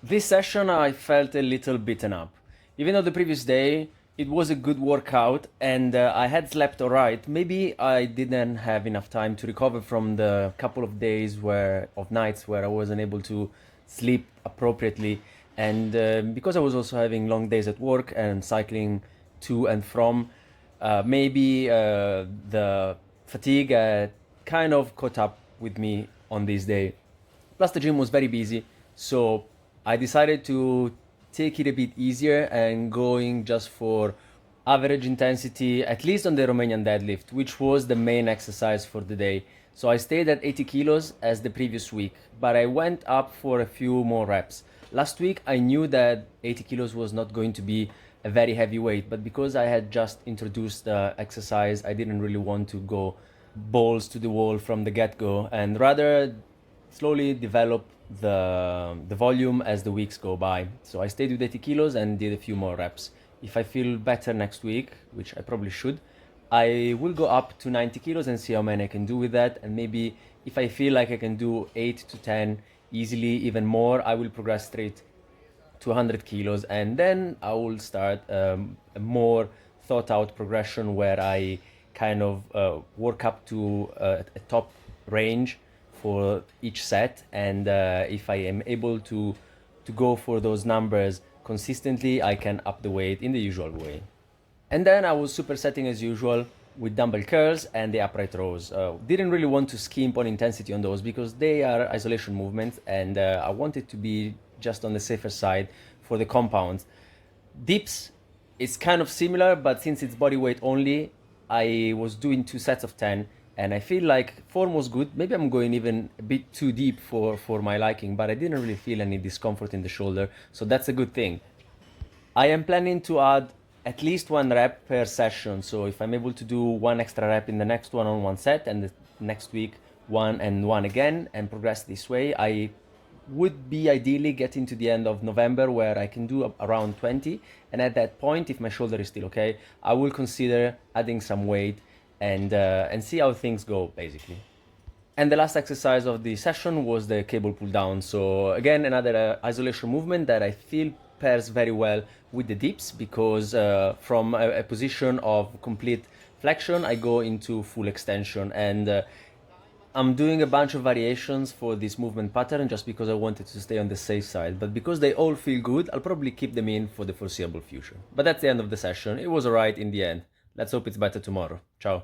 This session I felt a little beaten up. Even though the previous day it was a good workout and I had slept alright, maybe I didn't have enough time to recover from the couple of days of nights where I wasn't able to sleep appropriately. And because I was also having long days at work and cycling to and from, maybe the fatigue kind of caught up with me on this day. Plus, the gym was very busy, so I decided to take it a bit easier and going just for average intensity, at least on the Romanian deadlift, which was the main exercise for the day. So I stayed at 80 kilos as the previous week, but I went up for a few more reps. Last week, I knew that 80 kilos was not going to be a very heavy weight, but because I had just introduced the exercise, I didn't really want to go balls to the wall from the get-go and rather slowly develop the volume as the weeks go by. So I stayed with 80 kilos and did a few more reps. If I feel better next week, which I probably should, I will go up to 90 kilos and see how many I can do with that. And maybe if I feel like I can do 8 to 10 easily, even more, I will progress straight to 100 kilos. And then I will start a more thought out progression where I kind of work up to a top range for each set, and if I am able to go for those numbers consistently, I can up the weight in the usual way. And then I was supersetting as usual with dumbbell curls and the upright rows. Didn't really want to skimp on intensity on those because they are isolation movements, and I wanted to be just on the safer side for the compounds. Dips is kind of similar, but since it's body weight only, I was doing 2 sets of 10, and I feel like form was good. Maybe I'm going even a bit too deep for my liking, but I didn't really feel any discomfort in the shoulder, so that's a good thing. I am planning to add at least 1 rep per session, so if I'm able to do 1 extra rep in the next one on 1 set, and the next week 1 and 1 again, and progress this way, I would be ideally getting to the end of November where I can do around 20, and at that point, if my shoulder is still okay, I will consider adding some weight and see how things go, basically. And the last exercise of the session was the cable pull down. So again, another isolation movement that I feel pairs very well with the dips, because from a position of complete flexion, I go into full extension, and I'm doing a bunch of variations for this movement pattern just because I wanted to stay on the safe side. But because they all feel good, I'll probably keep them in for the foreseeable future. But that's the end of the session. It was alright in the end. Let's hope it's better tomorrow. Ciao.